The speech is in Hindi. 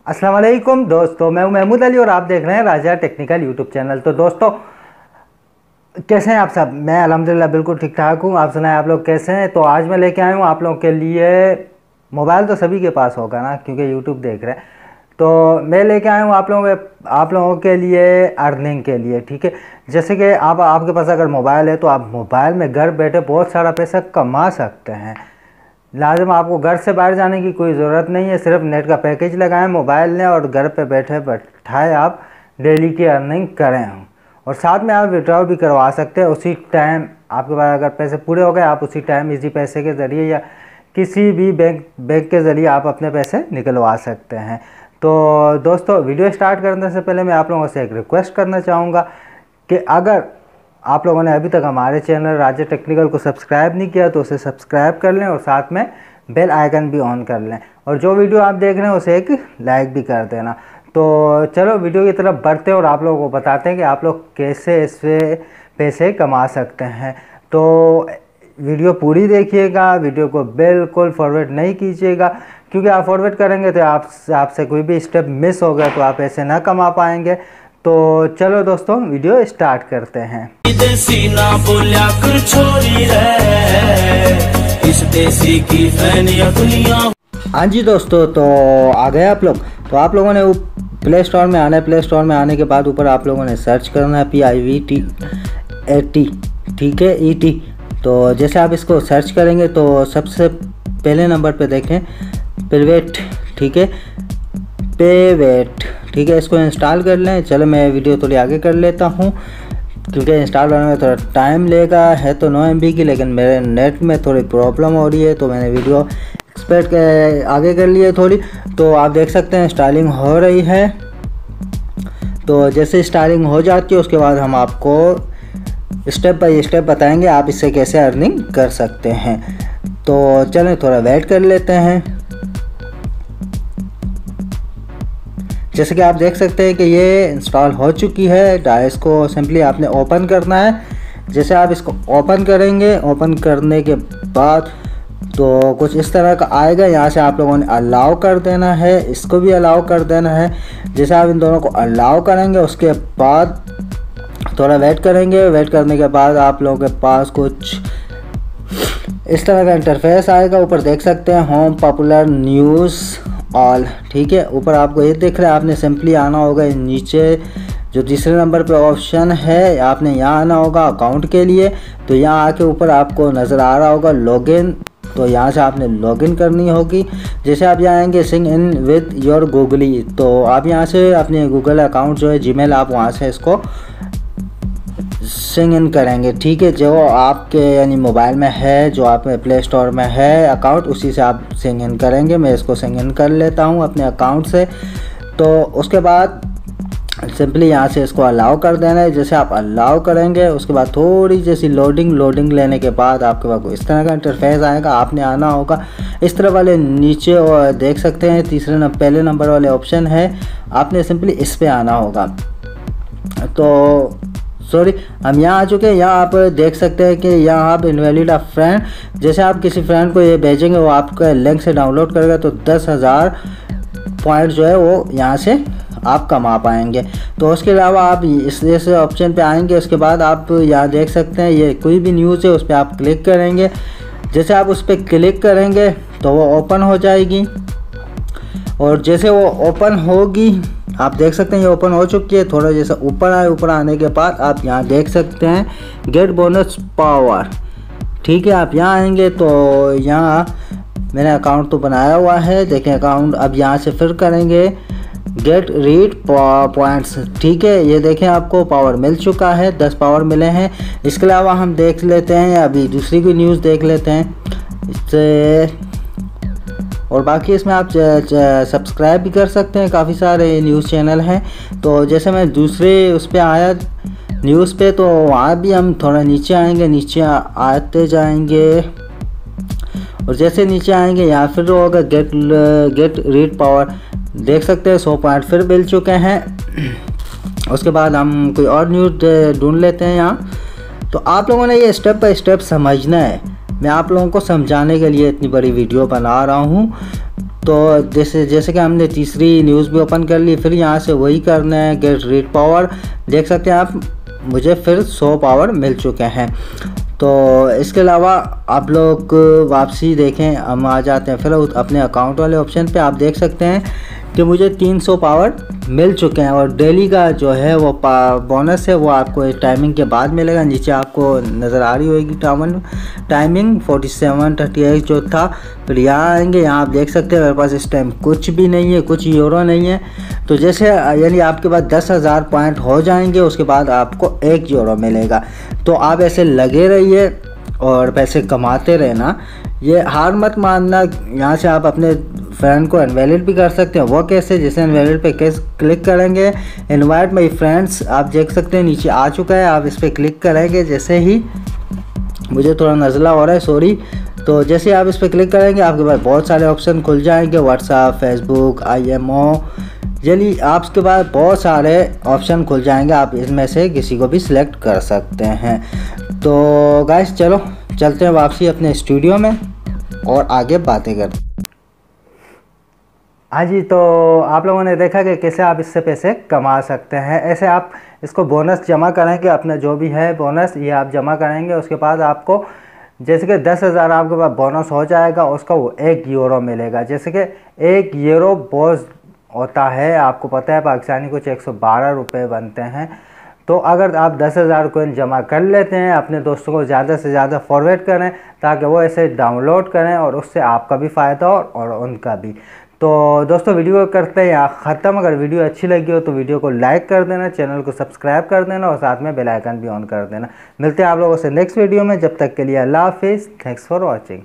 अस्सलाम वालेकुम दोस्तों, मैं हूं महमूद अली और आप देख रहे हैं राजा टेक्निकल यूट्यूब चैनल। तो दोस्तों कैसे हैं आप सब? मैं अल्हम्दुलिल्लाह बिल्कुल ठीक ठाक हूं। आप सुनाएं आप लोग कैसे हैं? तो आज मैं लेके आया हूं आप लोगों के लिए, मोबाइल तो सभी के पास होगा ना क्योंकि यूट्यूब देख रहे हैं, तो मैं लेके आया हूँ आप लोगों के लिए अर्निंग के लिए। ठीक है, जैसे कि आपके पास अगर मोबाइल है तो आप मोबाइल में घर बैठे बहुत सारा पैसा कमा सकते हैं। लाजिम आपको घर से बाहर जाने की कोई ज़रूरत नहीं है, सिर्फ नेट का पैकेज लगाएं मोबाइल ने और घर पे बैठे बैठाए आप डेली की अर्निंग करें। और साथ में आप विड्रॉ भी करवा सकते हैं उसी टाइम। आपके पास अगर पैसे पूरे हो गए आप उसी टाइम इजी पैसे के ज़रिए या किसी भी बैंक के ज़रिए आप अपने पैसे निकलवा सकते हैं। तो दोस्तों वीडियो स्टार्ट करने से पहले मैं आप लोगों से एक रिक्वेस्ट करना चाहूँगा कि अगर आप लोगों ने अभी तक हमारे चैनल राजा टेक्निकल को सब्सक्राइब नहीं किया तो उसे सब्सक्राइब कर लें और साथ में बेल आइकन भी ऑन कर लें, और जो वीडियो आप देख रहे हैं उसे एक लाइक भी कर देना। तो चलो वीडियो की तरफ बढ़ते हैं और आप लोगों को बताते हैं कि आप लोग कैसे इससे पैसे कमा सकते हैं। तो वीडियो पूरी देखिएगा, वीडियो को बिल्कुल फॉरवर्ड नहीं कीजिएगा, क्योंकि आप फॉरवर्ड करेंगे तो आपसे कोई भी स्टेप मिस हो गया तो आप ऐसे ना कमा पाएंगे। तो चलो दोस्तों वीडियो स्टार्ट करते हैं। देसी ना बोलिया कर छोरी है, इस देसी की फैन या दुनिया। हाँ जी दोस्तों, तो आ गए आप लोग। तो आप लोगों ने प्ले स्टोर में आना है। प्ले स्टोर में आने के बाद ऊपर आप लोगों ने सर्च करना है PIVT, ठीक है, ET। तो जैसे आप इसको सर्च करेंगे तो सबसे पहले नंबर पे देखें पेवेट, ठीक है, पेवेट, ठीक है, इसको इंस्टॉल कर लें। चलो मैं वीडियो थोड़ी आगे कर लेता हूँ क्योंकि इंस्टॉल करने में थोड़ा टाइम लेगा। है तो 9 MB की, लेकिन मेरे नेट में थोड़ी प्रॉब्लम हो रही है तो मैंने वीडियो एक्सपेक्ट आगे कर ली है थोड़ी। तो आप देख सकते हैं इंस्टॉलिंग हो रही है। तो जैसे इंस्टॉलिंग हो जाती है उसके बाद हम आपको स्टेप बाय स्टेप बताएंगे आप इससे कैसे अर्निंग कर सकते हैं। तो चलें थोड़ा वेट कर लेते हैं। जैसे कि आप देख सकते हैं कि ये इंस्टॉल हो चुकी है। इसको सिंपली आपने ओपन करना है। जैसे आप इसको ओपन करेंगे, ओपन करने के बाद तो कुछ इस तरह का आएगा। यहाँ से आप लोगों ने अलाउ कर देना है, इसको भी अलाउ कर देना है। जैसे आप इन दोनों को अलाउ करेंगे उसके बाद थोड़ा वेट करेंगे। वेट करने के बाद आप लोगों के पास कुछ इस तरह का इंटरफेस आएगा। ऊपर देख सकते हैं होम, पॉपुलर, न्यूज़, ऑल, ठीक है। ऊपर आपको ये दिख रहा है, आपने सिंपली आना होगा नीचे जो तीसरे नंबर पे ऑप्शन है, आपने यहाँ आना होगा अकाउंट के लिए। तो यहाँ आके ऊपर आपको नज़र आ रहा होगा लॉगिन, तो यहाँ से आपने लॉगिन करनी होगी। जैसे आप यहाँ आएंगे सिंग इन विद योर गूगली, तो आप यहाँ से अपने गूगल अकाउंट जो है जीमेल, आप वहाँ से इसको सिंग इन करेंगे, ठीक है। जो आपके यानी मोबाइल में है, जो आप प्ले स्टोर में है अकाउंट, उसी से आप सिंग इन करेंगे। मैं इसको सिंग इन कर लेता हूँ अपने अकाउंट से। तो उसके बाद सिंपली यहाँ से इसको अलाउ कर देना है। जैसे आप अलाउ करेंगे उसके बाद थोड़ी जैसी लोडिंग लेने के बाद आपके पास इस तरह का इंटरफेस आएगा। आपने आना होगा इस तरह वाले नीचे, और देख सकते हैं पहले नंबर वाले ऑप्शन है, आपने सिंपली इस पर आना होगा। तो सॉरी, हम यहाँ आ चुके हैं। यहाँ आप देख सकते हैं कि यहाँ आप इनवैलिड ऑफ फ्रेंड, जैसे आप किसी फ्रेंड को ये भेजेंगे वो आपका लिंक से डाउनलोड करेगा तो 10,000 पॉइंट जो है वो यहाँ से आप कमा पाएंगे। तो उसके अलावा आप इस ऑप्शन पे आएंगे, उसके बाद आप यहाँ देख सकते हैं ये कोई भी न्यूज़ है उस पर आप क्लिक करेंगे। जैसे आप उस पर क्लिक करेंगे तो वो ओपन हो जाएगी, और जैसे वो ओपन होगी आप देख सकते हैं ये ओपन हो चुकी है। थोड़ा जैसा ऊपर आने के बाद आप यहाँ देख सकते हैं गेट बोनस पावर, ठीक है। आप यहाँ आएंगे तो यहाँ मैंने अकाउंट तो बनाया हुआ है, देखें अकाउंट। अब यहाँ से फिर करेंगे गेट रीड पॉइंट्स, ठीक है। ये देखें आपको पावर मिल चुका है, 10 पावर मिले हैं। इसके अलावा हम देख लेते हैं अभी दूसरी कोई न्यूज़ देख लेते हैं इससे, और बाकी इसमें आप सब्सक्राइब भी कर सकते हैं, काफ़ी सारे न्यूज़ चैनल हैं। तो जैसे मैं दूसरे उस पर आया न्यूज़ पे, तो वहाँ भी हम थोड़ा नीचे आएंगे, नीचे आते जाएंगे, और जैसे नीचे आएंगे यहाँ फिर होगा गेट रीड पावर, देख सकते हैं 100 पॉइंट फिर मिल चुके हैं। उसके बाद हम कोई और न्यूज़ ढूंढ लेते हैं यहाँ। तो आप लोगों ने ये स्टेप बाय स्टेप समझना है, मैं आप लोगों को समझाने के लिए इतनी बड़ी वीडियो बना रहा हूँ। तो जैसे कि हमने तीसरी न्यूज़ भी ओपन कर ली, फिर यहाँ से वही करना है, गेट रीड पावर। देख सकते हैं आप, मुझे फिर 100 पावर मिल चुके हैं। तो इसके अलावा आप लोग वापसी देखें, हम आ जाते हैं फिर अपने अकाउंट वाले ऑप्शन पे। आप देख सकते हैं कि मुझे 300 पावर मिल चुके हैं और डेली का जो है वो बोनस है वो आपको एक टाइमिंग के बाद मिलेगा। नीचे आपको नज़र आ रही होगी टाइमिंग 47:38 जो था। फिर यहाँ आएंगे, यहाँ आप देख सकते हैं मेरे पास इस टाइम कुछ भी नहीं है, कुछ यूरो नहीं है। तो जैसे यानी आपके पास 10,000 पॉइंट हो जाएंगे, उसके बाद आपको 1 यूरो मिलेगा। तो आप ऐसे लगे रहिए और पैसे कमाते रहना, ये हार मत मानना। यहाँ से आप अपने फ्रेंड को इनवैलिड भी कर सकते हैं। वो कैसे? जैसे इनवैलिड पे क्लिक करेंगे, इनवाइट माई फ्रेंड्स आप देख सकते हैं नीचे आ चुका है। आप इस पर क्लिक करेंगे, जैसे ही मुझे थोड़ा नज़ला हो रहा है, सॉरी। तो जैसे आप इस पर क्लिक करेंगे आपके पास बहुत सारे ऑप्शन खुल जाएंगे, व्हाट्सएप, फेसबुक, IMO, यानी आपके पास बहुत सारे ऑप्शन खुल जाएंगे। आप इसमें से किसी को भी सिलेक्ट कर सकते हैं। तो गाइस चलो चलते हैं वापसी अपने स्टूडियो में और आगे बातें करते हैं। हाँ जी, तो आप लोगों ने देखा कि कैसे आप इससे पैसे कमा सकते हैं। ऐसे आप इसको बोनस जमा करेंगे, अपना जो भी है बोनस ये आप जमा करेंगे। उसके बाद आपको जैसे कि 10,000 आपके पास बोनस हो जाएगा, उसका वो 1 यूरो मिलेगा। जैसे कि 1 यूरो बहुत होता है, आपको पता है पाकिस्तानी कुछ 112 रुपये बनते हैं। तो अगर आप 10,000 कोइन जमा कर लेते हैं, अपने दोस्तों को ज़्यादा से ज़्यादा फॉरवर्ड करें ताकि वो ऐसे डाउनलोड करें और उससे आपका भी फ़ायदा हो और उनका भी। तो दोस्तों वीडियो करते हैं यहाँ ख़त्म। अगर वीडियो अच्छी लगी हो तो वीडियो को लाइक कर देना, चैनल को सब्सक्राइब कर देना और साथ में बेल आइकन भी ऑन कर देना। मिलते हैं आप लोगों से नेक्स्ट वीडियो में, जब तक के लिए अल्लाह हाफिज़। Thanks for watching.